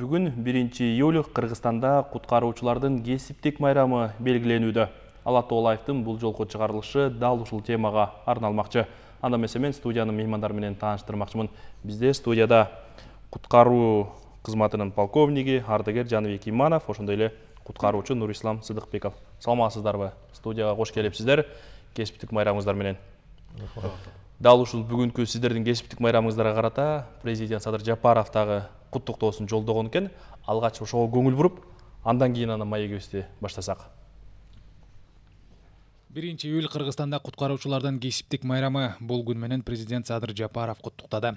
Бүгін 1-июль Кыргызстанда куткаруучулардын кесиптик майрамы белгиленүүдө. Алат Тоолаевдин бул жолку чыгарылышы дал ушул темага арналмакчы. Анда мен студиянын меймандары менен тааныштырмакчымын. Бизде студияда куткаруу кызматынын полковниги Ардагер Жаныбек Иманов, ошондой эле куткаруучу Нурислам Сыдыкбеков. Саламатсыздарбы? Студияга кош келипсиздер. Кесиптик майрамыңыздар менен. Дал ушул бүгүнкү сиздердин кесиптик майрамыңыздарга карата президент Садыр Жапаров дагы куттуктоосун жолдогон экен. Алгач ошого көңүл буруп, андан кийин аны маегибизди баштасак. 1-июль Кыргызстанда куткаруучулардын кесиптик майрамы. Бул күн менен президент Садыр Жапаров куттуктады.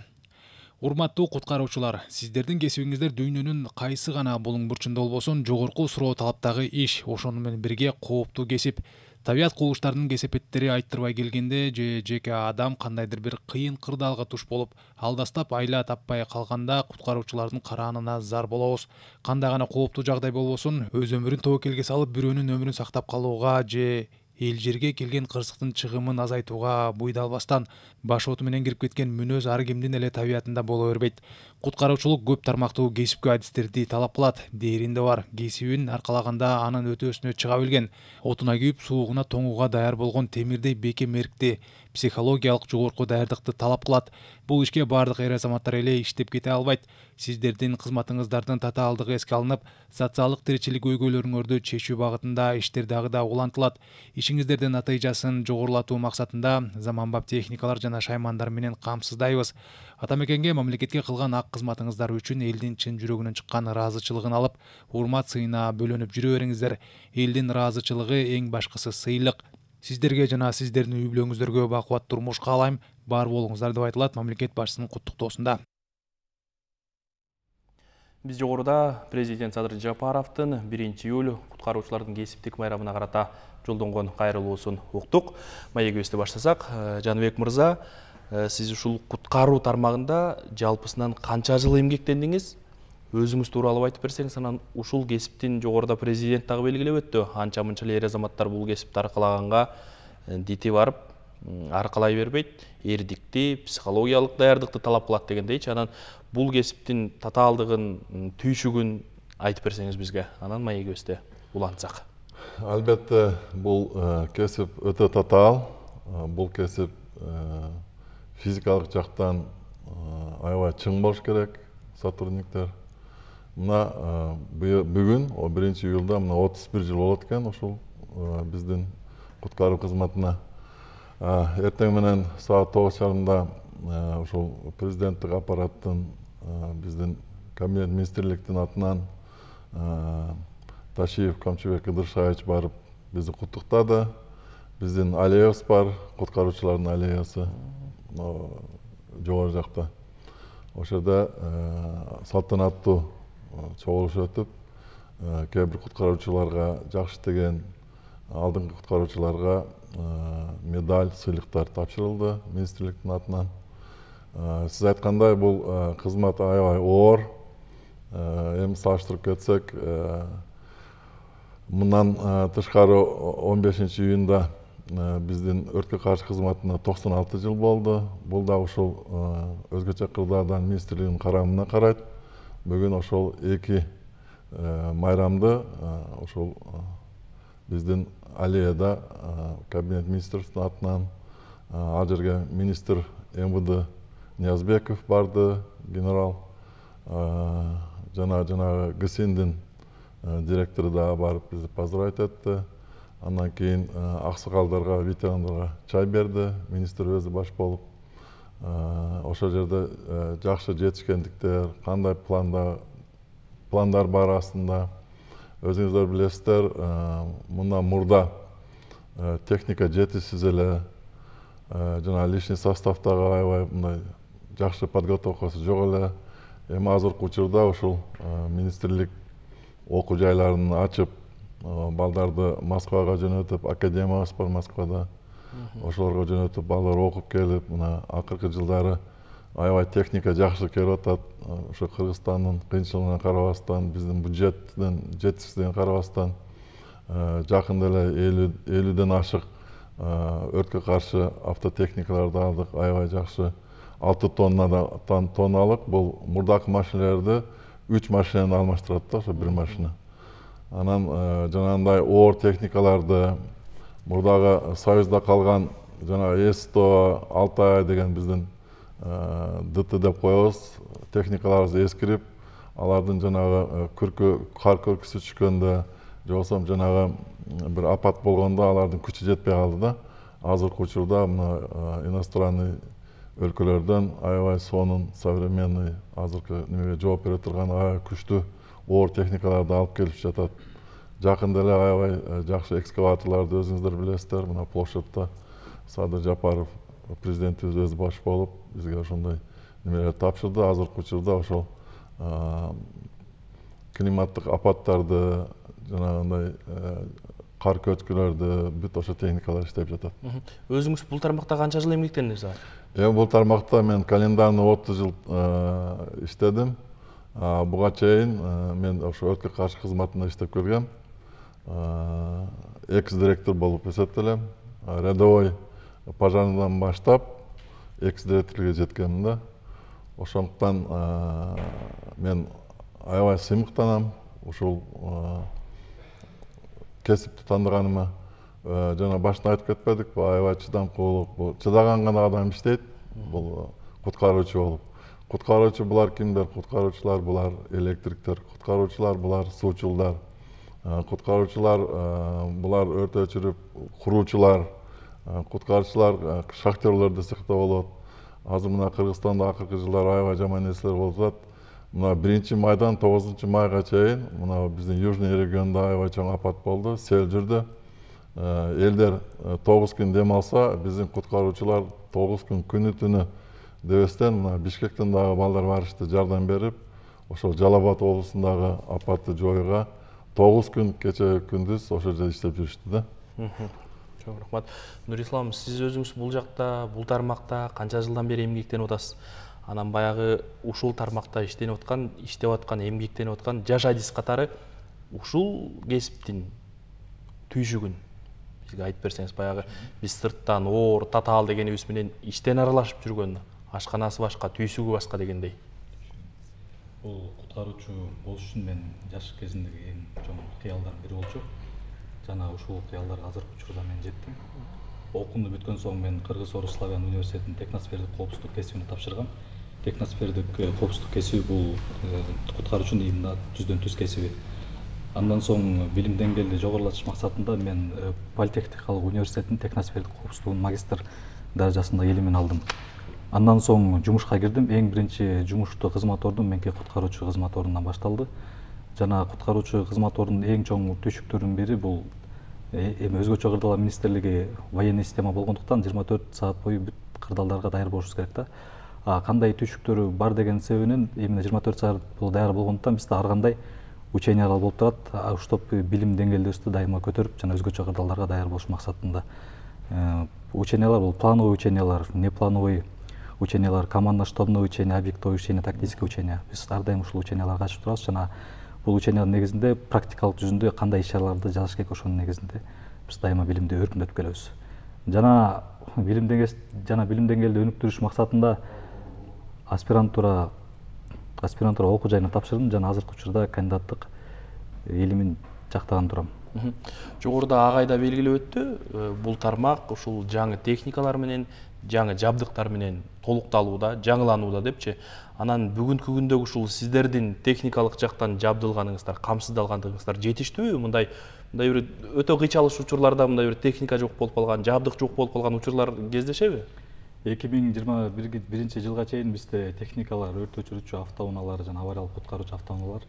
Урматтуу куткаруучулар, сиздердин кесибиңиздер дүйнөнүн кайсы гана булуң бурчунда болбосун жогорку суроо талаптагы иш, ошону менен бирге кооптуу кесип. Табият кулуштарынын кесепеттери айттырбай келгенде же жеке адам кандайдыр бир кыйын кырдаалга туш болуп, алдастап айла таппай калганда куткаруучулардын караанына зар болобуз. Кандай гана кооптуу жагдай болбосун, өз өмүрүн тобокелге салып, бирөөнүн өмүрүн сактап калууга же эл жерге келген кырсыктын чыгымын азайтууга буйдалбастан баш оту менен кирип кеткен мүнөз ар кимдин эле табиятында боло бербейт. Куткаруучулук көп тармактуу кесипкө адистерди талап кылат. Дээринде бар. Кесибин аркалаганда анын өтөөсүнө чыга билген, отуна күйүп суугуна тоңууга даяр болгон темирдей бекем эркти, психологиялык жогорку даярдыкты талап кылат. Бул ишке бардык эр азаматтар эле иштеп кете албайт. Сиздердин кызматыңыздардын татаалдыгы эске алынып, социалдык тиричилик көйгөйлөрүңөрдү чечүү багытында иштер дагы да улантылат. Ишиңиздердин натыйжасын жогорулатуу максатында заманбап техникалар жана шаймандар менен камсыздайбыз. Атамекенге, мамлекетке кылган ак кызматыңыздар үчүн элдин чын жүрөгүнөн чыккан ыраазычылыгын алып, урмат сыйына бөлөнүп жүрө бериңиздер. Элдин ыраазычылыгы эң башкысы сыйлык. Сиздерге жана сиздердин үй бүлөңүздөргө бакубат турмуш каалайм. Бар болуңуздар деп айтылат мамлекет башчысынын куттуктоосунда. Биз жогоруда президент Садыр Жапаровдун 1-июль куткаруучулардын кесиптик майрамына карата жолдонгон кайрылуусун уктук. Маегибизди баштасак, Жаныбек мырза, сиз ушул куткаруу тармагында жалпысынан канча жыл эмгектендиңиз? Өзүңүз тууралуу айтып берсеңиз, анан ушул кесиптин жогоруда президент дагы белгилеп өттү. Анча мынча эр азаматтар бул кесипти аркалаганга дити барып, аркалай бербейт, эрдикти, психологиялык даярдыкты талап кылат дегендейчи. Анан бул кесиптин татаалдыгын, түйшүгүн айтып берсеңиз бизге, анан маегибизди улантсак. Албетте, бул кесип өтө татаал. Бул кесип физикалык жактан аябай чың болуш керек, сотрудниктер. Мына бүгүн 1-июлда 31 жыл болот экен ушул биздин куткаруу кызматына. Эртең менен саат 9:30 ушул президенттик аппараттын биздин кабинет министрликтин атынан Ташиев Камчыбек Ыдырышевич барып бизди куттуктады. Биздин аллеябыз бар, куткаруучулардын аллеясы жогору жакта. Ошо жерде салтанаттуу чогулуш өтүп, кээ бир куткаруучуларга жакшы деген, алдыңкы куткаруучуларга медаль, сыйлыктар тапшырылды министрликтин атынан. Сиз айткандай, бул кызмат аябай оор. Эми салыштырып кетсек, мындан тышкары 15-июнда биздин өрткө каршы кызматына 96 жыл болду. Бул да ушул өзгөчө кырдаалдан министрлигинин карамына карайт. Бүгүн ошол эки майрамды ошол биздин аллеяда кабинет министрликтин атынан ал жерге министр МВД Ниязбеков барды, генерал, жанагы ГСИНдин директору да барып бизди поздравить этти. Андан кийин аксакалдарга, ветерандарга чай берди, министр өзү баш болуп. Ошол жерде жакшы жетишкендиктер, кандай пландар бар астында. Өзүңүздөр билесиздер, мындан мурда техника жетишсиз эле, жана личный составдагы аябай мындай жакшы подготовкасы жок эле. Эми азыркы учурда ушул министрлик окуу жайларын ачып, балдарды Москвага жөнөтүп, академиябыз бар Москвада. Ошолорго жөнөтүп, балдар окуп келип, мына акыркы жылдары аябай техника жакшы келип атат. Ошо Кыргызстандын кыйынчылыгына карабастан, биздин бюджеттин жетишсиздигине карабастан, жакында эле 50ден ашык өрткө каршы автотехникаларды алдык, аябай жакшы 6 тонналык. Бул мурдакы машинелерди 3 машинаны алмаштырат да, ошо бир машина. Анан жанагындай оор техникаларды мурдагы Союзда калган жана С-100, Алтай деген биздин ДТ деп коебуз, техникаларыбыз эскирип, алардын жанагы кар көркүсү түшкөндө, же болбосо жанагы бир апат болгондо алардын күчү жетпей калды да. Азыркы учурда мына иностранный өлкөлөрдөн аябай сонун, современный, азыркы немеге жооп бере турган аябай күчтүү оор техникаларды алып келип жатат. Жакында эле аябай жакшы экскаваторларды өзүңүздөр билесиздер. Мына площадьта Садыр Жапаров президентибиз өзү баш болуп бизге ошондой немелерди тапшырды. Азыркы учурда ошол климаттык апаттарды, жанагындай кар көчкүлөрдү бүт ошо техникалар иштеп жатат. Өзүңүз бул тармакта канча жыл эмгектендиңиз? Бул тармакта мен календарный 30 жыл иштедим. Буга чейин мен ошо өрткө каршы кызматында иштеп келгем. Экс-директор болуп эсептелем. Рядовой пожардан баштап экс-директорго жеткенмин да. Ошондуктан мен аябай сыймыктанам ушул кесипти тандыганыма. Жана башында айтып кетпедик, аябай чыдамкулук, чыдаган гана адам иштейт, бул куткаруучу болуп. Куткаруучу булар кимдер? Куткаруучулар булар электриктер, куткаруучулар булар суучулдар, куткаруучулар булар өрт өчүрүп куруучулар, куткаруучулар шахтерлерде сыктоо болот. Азыр мына Кыргызстанда акыркы жылдары аябай жаман нерселер болуп атат. Мына 1-майдан 9-майга чейин мына биздин южный региондо аябай чоң апат болду, сел жүрдү. Элдер 9 күн дем алса, биздин куткаруучулар 9 күн күнү түнү дебестен мына Бишкектен дагы балдар барышты жардам берип, ошол Жалал Абад облусундагы апатты жоюуга 9 күн кече күндүз ошол жерде иштеп жүрүштү да. Чоң рахмат. Нурислам, сиз өзүңүз бул жакта, бул тармакта канча жылдан бери эмгектенип атасыз? Анан баягы ушул тармакта иштеп аткан, эмгектенип аткан жашайдыс катары ушул кесиптин түйшүгүн бизге айтып берсеңиз, баягы биз сырттан оор, татаал дегенибиз менен иштен аралашып жүргөн, ашканасы башка, түйсүгү башка дегендей. Бул куткаруучу болуш үчүн мен жаш кезимдеги эң чоң кыялдардын бири болчу. Жана ушул кыялдарга азыркы учурда мен жеттим. Окуумду бүткөн соң мен Кыргыз-Орус Славян университетинин техносфердик коопсуздук кесибине тапшыргам. Техносфердик коопсуздук кесиби бул куткаруучунун ийинде түздөн түз кесиби. Андан соң билим деңгээлди жогорулатыш максатында мен Политехникалык университеттин техносфердик коопсуздугунун магистр даражасында илимин алдым. Андан соң жумушка кирдим. Эң биринчи жумуштуу кызмат ордум менки куткаруучу кызмат ордунан башталды. Жана куткаруучу кызмат ордунун эң чоң түйшүктөрүнүн бири бул эми өзгөчө кырдаалдар министрлиги военный система болгондуктан 24 саат бою бүт кырдаалдарга даяр болушубуз керек да. Кандай түйшүктөрү бар деген себебинен эмне 24 саат даяр болгондуктан бизде ар кандай учениялар болуп турат. Уштоп билим деңгээлибизди дайыма көтөрүп жана өзгөчө кырдаалдарга даяр болуш максатында. Учениялар бул плановый учениялар, неплановый учениялар, командно-штабный учение, объектовый учение, тактический учение. Биз ар дайым ушул ученияларга катышып турабыз жана бул учениянын негизинде практикалык жүзүндө кандай иш-чараларды жасаш керек ошонун негизинде биз дайыма билимди өркүндөтүп келебиз. Жана билим деңгээлди өнүктүрүш максатында аспирантура окуу жайына тапшырдым жана азыркы учурда кандидаттык илимин жактаган турам. Жогоруда агайда белгилеп өттү, бул тармак ушул жаңы техникалар менен, жаңы жабдыктар менен толукталууда, жаңыланууда депчи. Анан бүгүнкү күндө ушул сиздердин техникалык жактан жабдылганыңыздар, камсыздалгандыгыңыздар жетиштүүбү? Мындай бир өтө кыйчалыш учурларда мындай бир техника жок болуп калган, жабдык жок болуп калган учурлар кездешеби? 2021 жылга чейин бизде техникалар, өрт өчүрүүчү автоунаалар жана авариялык куткаруучу автоунаалар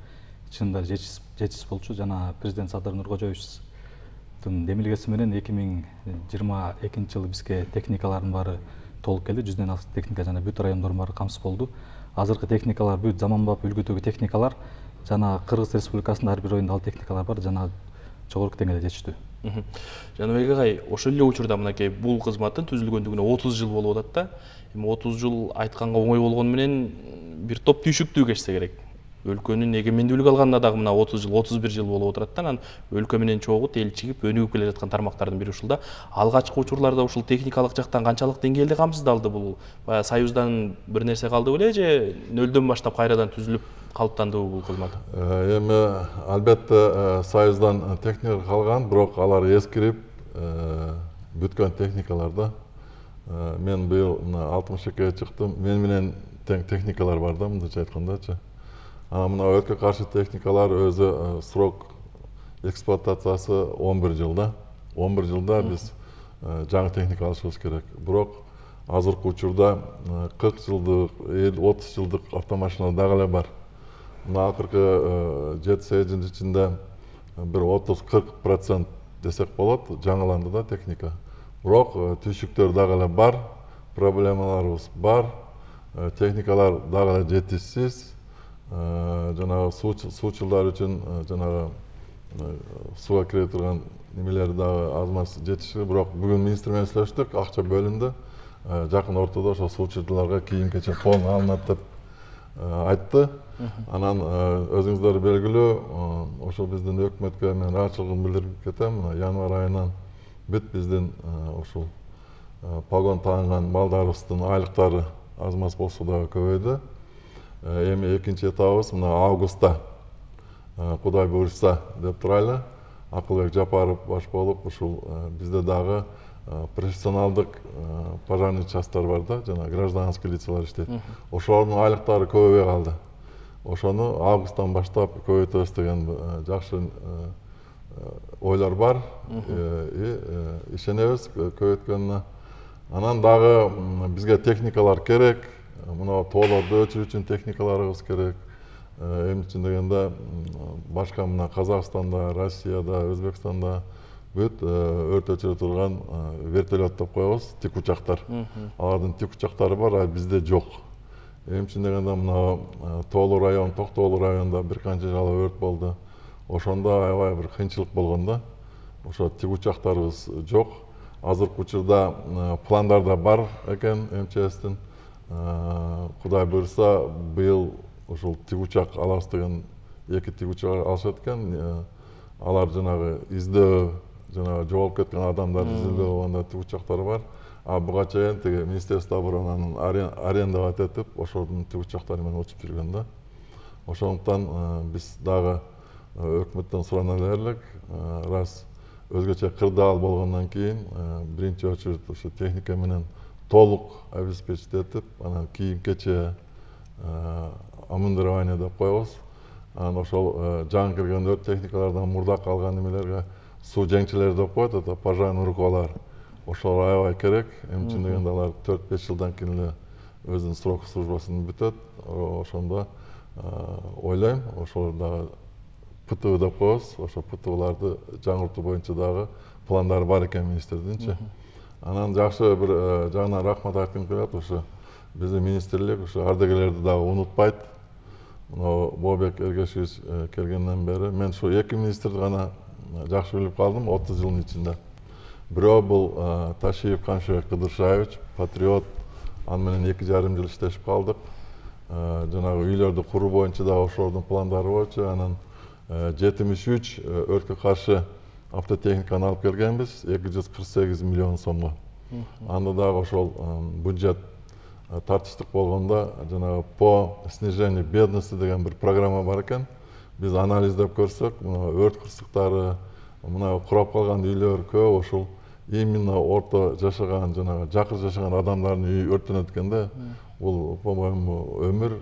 чынында жетишсиз болчу. Жана президент Садыр Нуркожоевичтин демилгеси менен 2022 жылы бизге техникалардын баары толук келди. 100ден ашык техника жана бүт райондордун баары камсыз болду. Азыркы техникалар бүт заманбап үлгүдөгү техникалар жана Кыргыз Республикасында ар бир райондо ал техникалар бар жана жогорку деңгээлде жетиштүү. Жаныбек агай, ошол эле учурда мынакей бул кызматтын түзүлгөндүгүнө 30 жыл болуп атат да. Эми 30 жыл айтканга оңой болгону менен бир топ түйшүктүү кечсе керек. Өлкөнүн эгемендүүлүк алганына дагы мына 30 жыл, 31 жыл болуп отурат да. Анан өлкө менен чогуу элчигип, өнүгүп келе жаткан тармактардын бири ушул да. Алгачкы учурларда ушул техникалык жактан канчалык деңгээлде камсыздалды бул? Баягы Союздан бир нерсе калды беле же нөлдөн баштап кайрадан түзүлүп калыптандыбы бул кызмат? Эми албетте Союздан техника калган, бирок алар эскирип бүткөн техникалар да. Мен быйыл 62-ге чыктым. Мен менен тең техникалар бар да, мындайча айткандачы. Мына өрткө каршы техникалар өзү срок эксплуатациясы 11 жылда. 11 жылда биз жаңы техника алышыбыз керек. Бирок азыркы учурда 40 жылдык, 30 жылдык автомашина дагы эле бар. Мына акыркы 7-8 жыл ичинде бир 30-40% десек болот, жаңыланды да техника. Бирок түйшүктөр дагы эле бар, проблемаларыбыз бар, техникалар дагы эле жетишсиз. Жанагы суучулдар үчүн жанагы суга кире турган немелер дагы аз-маз жетиши. Бирок бүгүн министр менен сүйлөштүк, акча бөлүндү. Жакын ортодо ошо суучуларга кийим-кечек колуна алынат деп айтты. Анан өзүңүздөр белгилүү, ошо биздин өкмөткө мен ыраазычылыгымды билдирип кетем. Январь айынан бүт биздин ушул погон таанган балдарыбыздын айлыктары аз-маз болсо дагы көбөйдү. Эми экинчи этабыбыз мына августта, Кудай буйрса деп турайлы, Акылбек Жапаров баш болуп, ушул бизде дагы профессионалдык пожарный частар бар да, жана гражданский лицалар иштейт. Ошолордун айлыктары көбөйбөй калды. Ошону августтан баштап көбөйтөбүз деген жакшы ойлор бар. Ишенебиз көбөйткөнүнө. Анан дагы бизге техникалар керек. Мына тоолорду өчүрүү үчүн техникаларыбыз керек. Эмне үчүн дегенде башка мына Казакстанда, Россияда, Өзбекстанда бүт өрт өчүрө турган вертолет деп коебуз, тик учактар. Алардын тик учактары бар, а бизде жок. Эмне үчүн дегенде мына Тоолу район, Токтоолу районунда бир канча жолу өрт болду. Ошондо аябай бир кыйынчылык болгон да. Ошо тик учактарыбыз жок. Азыркы учурда пландарда бар экен МЧСтин. Кудай буйрса, быйыл ушул тик учак алабыз деген 2 тик учак алышат экен. Алар жанагы издөө, жанагы жоголуп кеткен адамдарды издөө болгондо тик учактары бар. Буга чейин тиги Министерство оборонанын арендага өтөтүп, ошолордун тик учактары менен учуп жүргөн да. Ошондуктан биз дагы өкмөттөн сурана элек, раз өзгөчө кырдаал болгондон кийин биринчи очередь ушу техника менен толук обеспечить этип, анан кийим-кече, обмундирование деп коебуз. Анан ошол жаңы кирген өрт техникалардан мурда калган немелерге суу жеңчелер деп коет, это пожарный руколар. Ошолор аябай керек. Эмне үчүн дегенде алар 4-5 жылдан кийин эле өзүнүн срок службасын бүтөт. Ошондо ойлойм, ошолор дагы ПТУ деп коебуз. Ошо ПТУларды жаңыртуу боюнча дагы пландары бар экен министрдинчи. Анан жакшы бир жагынан рахмат айткым келет. Ошо биздин министрлик ошо ардагерлерди дагы унутпайт. Мына Бообек Эргешевич келгенден бери мен ушу 2 министрди гана жакшы билип калдым 30 жылдын ичинде. Бирөө бул Ташиев Камшыбек Кыдыршаевич, патриот. Аны менен 2,5 жыл иштешип калдык. Жанагы үйлөрдү куруу боюнча да ошолордун пландары боюнча анан 73 өрткө каршы автотехниканы алып келгенбиз 248 миллион сомго. Анда дагы ошол бюджет тартыштык болгондо жанагы по снижению бедности деген бир программа бар экен. Биз анализдеп көрсөк, өрт кырсыктары, мына курап калган үйлөр көп ошол именно орто жашаган, жанагы жакыр жашаган адамдардын үйү өрттөнөт экенде. Бул, по-моему, өмүр.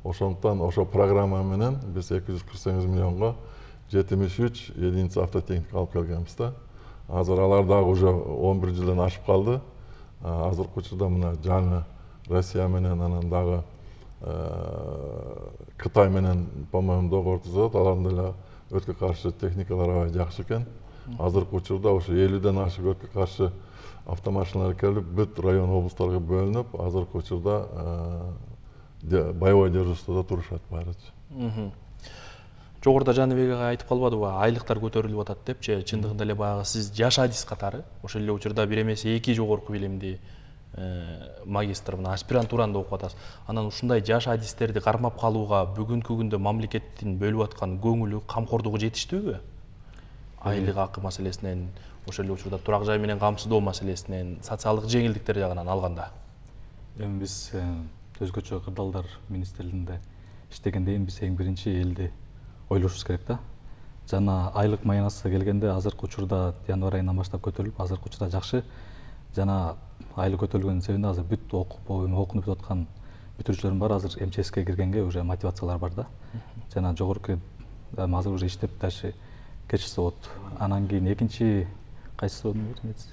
Ошондуктан ошо программа менен биз 248 миллионго 73 единица автотехника алып келгенбиз да. Азыр алар дагы уже 11 жылдан ашып калды. Азыркы учурда мына жаңы Россия менен анан дагы Кытай менен, по-моему, договор түзөт. Алардын деле өрткө каршы техникалары аябай жакшы экен. Азыркы учурда ошо 50ден ашык өрткө каршы автомашиналар келип, бүт район облустарга бөлүнүп, азыркы учурда боевой дежурствода турушат баарычы. Жогоруда Жаныбек ага айтып калбадыбы, айлыктар көтөрүлүп атат депчи, чындыгында эле баягы сиз жаш адис катары, ошол эле учурда бир эмес 2 жогорку билимди магистр, мына аспирантуранда окуп атасыз. Анан ушундай жаш адистерди кармап калууга бүгүнкү күндө мамлекеттин бөлүп аткан көңүлү, камкордугу жетиштүүбү? Айлык акы маселесинен, ошол эле учурда турак жай менен камсыздоо маселесинен, социалдык жеңилдиктер жагынан алганда. Эми биз өзгөчө кырдаалдар министрлигинде иштегенден кийин биз эң биринчи элди ойлошубуз керек да. Жана айлык маянасы келгенде азыркы учурда январь айынан баштап көтөрүлүп, азыркы учурда жакшы. Жана айлык көтөрүлгөнүн себебинде азыр бүт окуп бүтүп аткан бүтүрүүчүлөрдүн баары азыр МЧСке киргенге уже мотивациялар бар да. Жана жогорку азыр уже иштеп дальше кетишсе болот. Анан кийин экинчи кайсы суроодун бериңиз?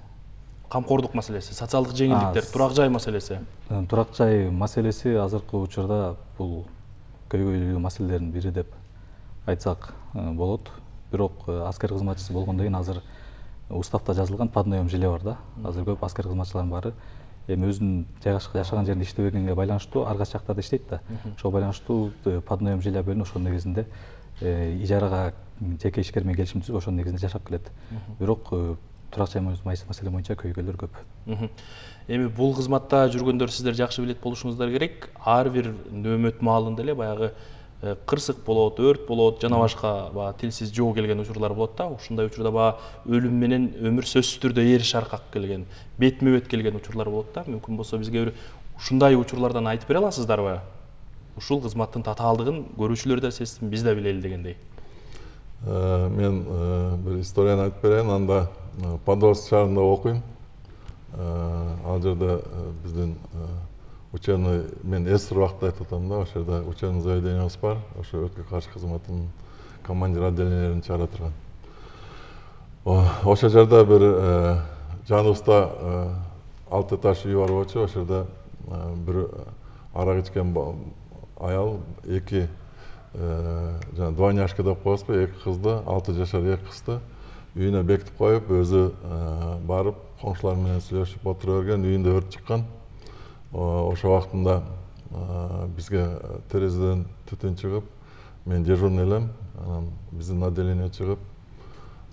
Камкордук маселеси, социалдык жеңилдиктер, турак жай маселеси. Турак жай маселеси азыркы учурда бул көйгөйлүү маселелердин бири деп айтсак болот. Бирок аскер кызматчысы болгондон кийин азыр уставда жазылган поднаем жиле бар да. Азыр көп аскер кызматчылардын баары эми өзүнүн жашаган жеринде иштебегенге байланыштуу ар кайсы жактарда иштейт да. Ошого байланыштуу поднаем жиле бөлүнүп, ошонун негизинде ижарага жеке ишкер менен келишим түзүп, ошонун негизинде жашап келет. Бирок турак жай маселе боюнча көйгөйлөр көп. Эми бул кызматта жүргөндөр сиздер жакшы билет болушуңуздар керек. Ар бир нөөмөт маалында эле баягы кырсык болот, өрт болот, жана башка тилсиз жоо келген учурлар болот да. Ушундай учурда өлүм менен өмүр сөзсүз түрдө эриш аркак келген, бетме бет келген учурлар болот да. Мүмкүн болсо бизге бир ушундай учурлардан айтып бере аласыздарбы? Ушул кызматтын татаалдыгын көрүүчүлөр да сезсин, биз да билели дегендей. Мен бир историяны айтып берейин. Анда Подольск шаарында окуйм. Ал жерде биздин учебный, мен эсир убакытта айтып атам да, ошол жерде учебный заведениябыз бар. Ошо өрткө каршы кызматтын командир отделенияларын чыгара турган. Ошол жерде бир жаныбызда 6 этаж үй бар болчу. Ошол жерде бир арак ичкен аял, эки жана двойняшка деп коебузбу, эки кызды, 6 жашар эки кызды үйүнө бекитип коюп, өзү барып коңшулар менен сүйлөшүп отура берген. Үйүндө өрт чыккан. Ошо убактында бизге терезеден түтүн чыгып, мен дежурный элем, анан биздин отделение чыгып,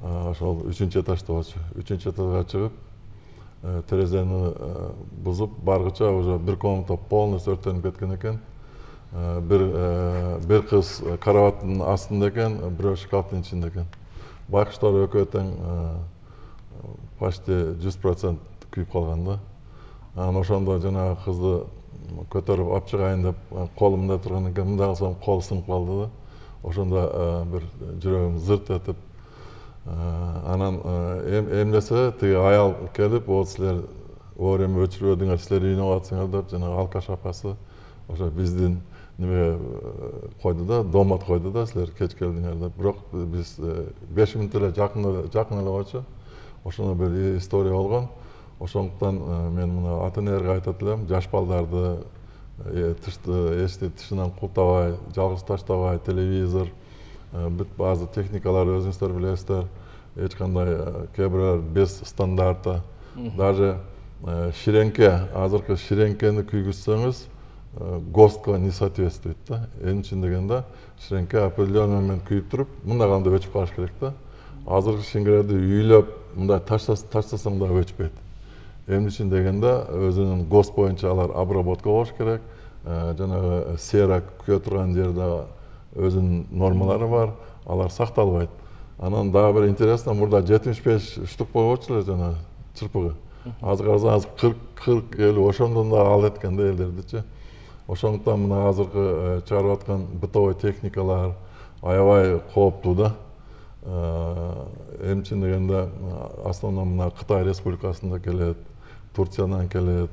ошол 3-чү этажда болчу. 3-чү этажга чыгып, терезени бузуп баргыча уже бир комната полностью өрттөнүп кеткен экен. Бир кыз карабаттын астында экен, бирөө шкафтын ичинде экен. Байкуштар экөө тең почти 100% күйүп калган да. Анан ошондо жанагы кызды көтөрүп алып чыгайын деп колумда турган экен, мындай кылсам колу сынып калды да. Ошондо бир жүрөгүм зырт этип, анан эмнесе тиги аял келип, "О, силер оорем өчүрбөдүңөр, силер үйүнө калсыңар" деп жанагы алкаш апасы ошо биздин неме койду да, домат койду да, силер кеч келдиңер деп. Бирок биз 5 мүнөт эле жакын эле болчу. Ошондо бир история болгон. Ошондуктан мен мына ата-энелерге айтат элем, жаш балдарды эшти тышынан култабай, жалгыз таштабай, телевизор, бүт баазы техникалар өзүңүздөр билесиздер, эч кандай кээ бирөөлөр без стандарта. Даже ширеңке, азыркы ширеңкени күйгүзсөңүз, ГОСТко не соответствует да. Эмне үчүн дегенде, ширеңке определенный момент күйүп туруп, мындай кылганда өчүп калыш керек да. Азыркы шиңгерди үйлөп, мындай таштасаң да өчпөйт. Эмне үчүн дегенде, өзүнүн ГОСТ боюнча алар обработка болуш керек. Жанагы сера күйө турган жерде өзүнүн нормалары бар, алар сакталбайт. Анан дагы бир интересно, мурда 75 штук болчу эле жана чырпыгы. Азыр карасаңыз 40-50 ошондон да ал эткен да элдердичи. Ошондуктан мына азыркы чыгарып аткан бытовой техникалар аябай кооптуу да. Эмне үчүн дегенде, основном мына Кытай Республикасында келет, Турциядан келет.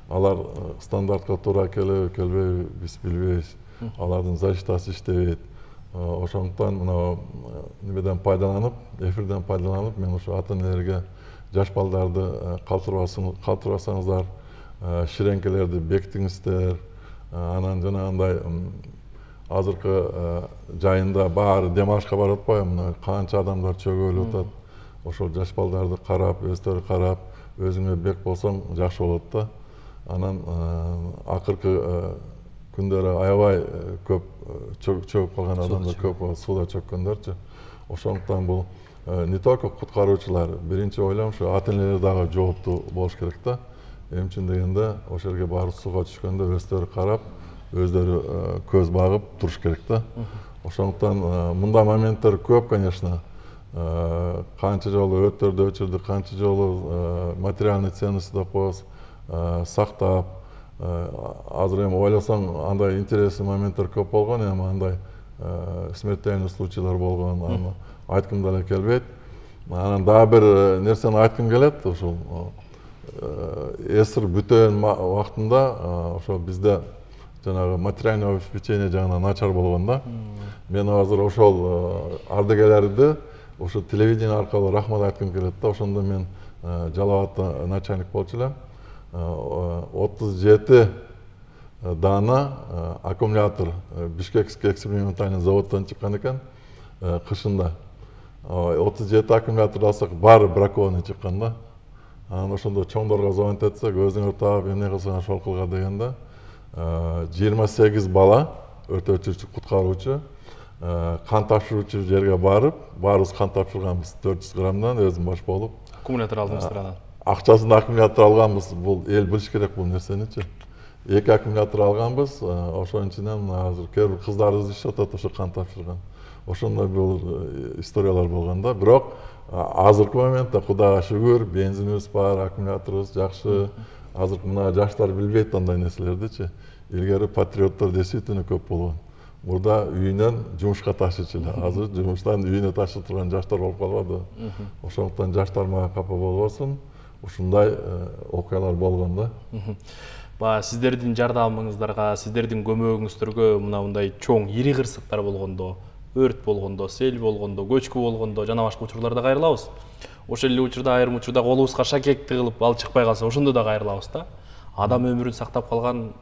Алар стандартка туура келеби, келбейби биз билбейбиз. Алардын защитасы иштебейт. Ошондуктан мына немеден пайдаланып, эфирден пайдаланып, мен ошо ата-энелерге жаш балдарды калтырбасаңыздар, ширеңкелерди бекитиңиздер. Анан жанагындай азыркы жайында баары дем алышка барып атпайбы, мына канча адамдар чөгөлүп атат. Ошол жаш балдарды карап, өздөрү карап, өзүңө бек болсоң жакшы болот да. Анан акыркы күндөрү аябай көп чөгүп калган адамдар көп, сууда чөккөндөрчү. Ошондуктан бул не только куткаруучулар, биринчи ойлойм ушу ата-энелер дагы жооптуу болуш керек да. Эмне үчүн дегенде, ошол жерге барып сууга түшкөндө өздөрү карап, өздөрү көз багып туруш керек да. Ошондуктан мындай моменттер көп, конечно. Канча жолу өрттөрдү өчүрдүк, канча жолу материальный ценности деп коебуз, сактап, азыр эми ойлосоң андай интересный моменттер көп болгон, эми андай смертельный случайлар болгон, аны айткым деле келбейт. Анан дагы бир нерсени айткым келет, ушул эсир бүтөөн убактында ошо бизде жанагы материальный обеспечение жагынан начар болгон да. Мен азыр ошол ардагерлерди ошо телевидение аркылуу рахмат айткым келет да. Ошондо мен Жалал абадта начальник болчу элем. 37 дана аккумулятор Бишкекский экспериментальный заводдон чыккан экен кышында. 37 аккумулятор алсак баары бракованный чыккан да. Анан ошондо чоңдорго звонить этсек, өзүңөр таап эмне кылсаңар ошол кылга дегенде 28 бала өртөөчү, куткаруучу, кан тапшыруучу жерге барып, баарыбыз кан тапшырганбыз 400 граммдан өзүм баш болуп. Аккумулятор алдыңыздар анан. Акчасын аккумулятор алганбыз, бул эл билиш керек бул нерсеничи. 2 аккумулятор алганбыз, ошонун ичинен азыр кээ бир кыздарыбыз ишеп атат ошо кан тапшырган. Ошондой бир историялар болгон да. Бирок азыркы моментте Кудайга шүгүр, бензинибиз бар, аккумуляторубуз жакшы. Азыркы мына жаштар билбейт андай нерселердичи. Илгери патриоттор действительно көп болгон. Мурда үйүнөн жумушка ташычу эле. Азыр жумуштан үйүнө ташып турган жаштар болуп калбады. Ошондуктан жаштар мага капа болбосун. Ушундай окуялар болгон да. Сиздердин жардамыңыздарга, сиздердин көмөгүңүздөргө мындай чоң ири кырсыктар болгондо, өрт болгондо, сел болгондо, көчкү болгондо жана башка учурларда кайрылабыз. Ошол эле учурда айрым учурда колубузга шакекти кылып ал чыкпай калса, ошондо да кайрылабыз да. Адам өмүрүн сактап калган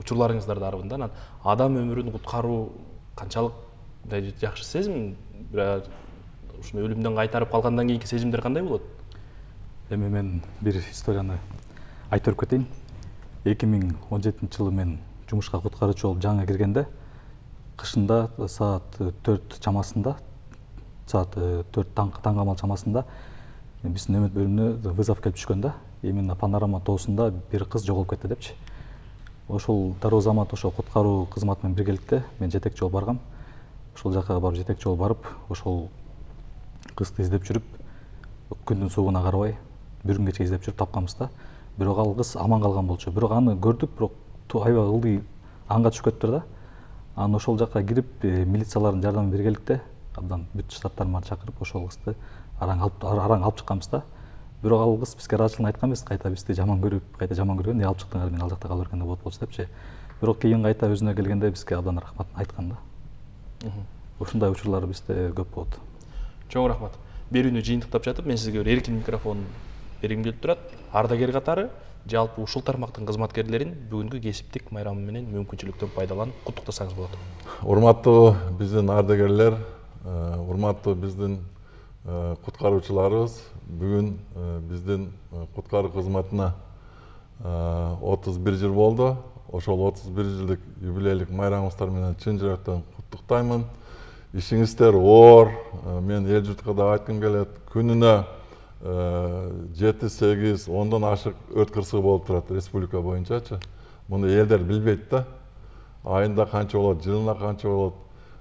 учурларыңыздар да арбында. Анан адам өмүрүн куткаруу канчалык жакшы сезим? Ушуну өлүмдөн кайтарып калгандан кийинки сезимдер кандай болот? Эми мен бир историяны айтып кетейин. 2017-жылы мен жумушка куткаруучу болуп жаңы киргенде, кышында саат 4 чамасында, саат 4 таңгамал чамасында биздин нөмөт бөлүмүнө вызов келип түшкөн да. Именно Панорама тоосунда бир кыз жоголуп кетти депчи. Ошол дароо замат ошо куткаруу кызматы менен биргеликте мен жетекчи болуп баргам. Ошол жака барып жетекчи болуп барып, ошол кызды издеп жүрүп, күндүн суугуна карабай бир күнгече издеп жүрүп тапканбыз да. Бирок ал кыз аман калган болчу. Бирок аны көрдүк, бирок аябай ылдый анга түшүп кетиптир да. Анан ошол жака кирип милициялардын жардамы бергеликте абдан бүт штаттарын баарын чакырып ошол кызды араң алып чыкканбыз да. Бирок ал кыз бизге ыраазычылыгын айткан эмес, кайта бизди жаман көрүп, кайта жаман көргөн, алып чыктыңар, мен ал жакта кала бергенде болот болчу депчи. Бирок кийин кайта өзүнө келгенде бизге абдан рахматын айткан да. Ушундай учурлар бизде көп болот. Чоң рахмат. Берүүнү жыйынтыктап жатып, мен сизге бир эркин микрофон бергим келип турат. Ардагер катары жалпы ушул тармактын кызматкерлерин бүгүнкү кесиптик майрамы менен мүмкүнчүлүктөн пайдаланып куттуктасаңыз болот. Урматтуу биздин ардагерлер, урматтуу биздин куткаруучуларыбыз, бүгүн биздин куткаруу кызматына 31 жыл болду. Ошол 31 жылдык юбилейлик майрамыңыздар менен чын жүрөктөн куттуктаймын. Ишиңиздер оор. Мен эл журтка да айткым келет. Күнүнө 7-8, 10дон ашык өрт кырсыгы болуп турат республика боюнчачы. Муну элдер билбейт да. Айында канча болот, жылына канча болот.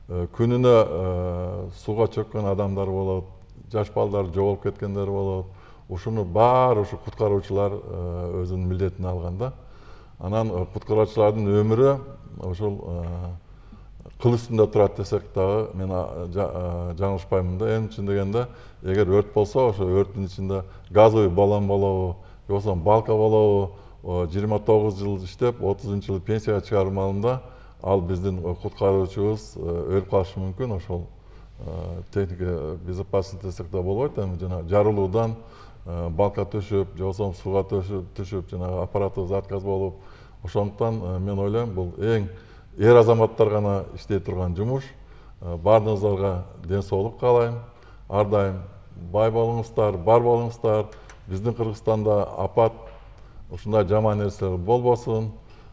Күнүнө сууга чөккөн адамдар болот, жаш балдар жоголуп кеткендер болот. Ушуну баары ушу куткаруучулар өзүнүн милдетине алган да. Анан куткаруучулардын өмүрү ошол кыл үстүндө турат десек дагы мен жаңылышпаймын да. Эми чын дегенде эгер өрт болсо, ошо өрттүн ичинде газовый баллон болобу, же болбосо балка болобу, 29 жыл иштеп, 30-жылы пенсияга чыгарым алдында ал биздин куткаруучубуз өлүп калышы мүмкүн. Ошол техника безопасность десек да болбойт. Эми жана жарылуудан балка төшүп, же болбосо сууга түшүп, жана аппаратыбыз отказ болуп, ошондуктан мен ойлойм бул эң эр азаматтар гана иштей турган жумуш. Баардыгыңыздарга ден соолук каалайм. Ар дайым бай болуңуздар, бар болуңуздар. Биздин Кыргызстанда апат, ушундай жаман нерселер болбосун.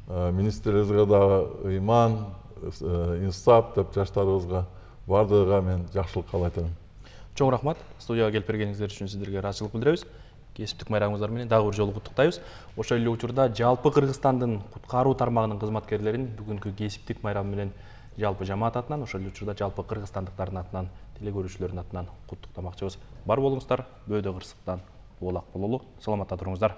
Министрлерибизге дагы ыйман, инсап деп жаштарыбызга бардыгыга мен жакшылык каалайт элем. Чоң рахмат. Студияга келип бергениңиздер үчүн сиздерге ыраазычылык билдиребиз. Кесиптик майрамыңыздар менен дагы бир жолу куттуктайбыз. Ошол эле учурда жалпы Кыргызстандын куткаруу тармагынын кызматкерлерин бүгүнкү кесиптик майрамы менен жалпы жамаат атынан, ошол эле учурда жалпы кыргызстандыктардын атынан, теле көрүүчүлөрдүн атынан куттуктамакчыбыз. Бар болуңуздар, бөөдө кырсыктан улак бололу. Саламатта туруңуздар.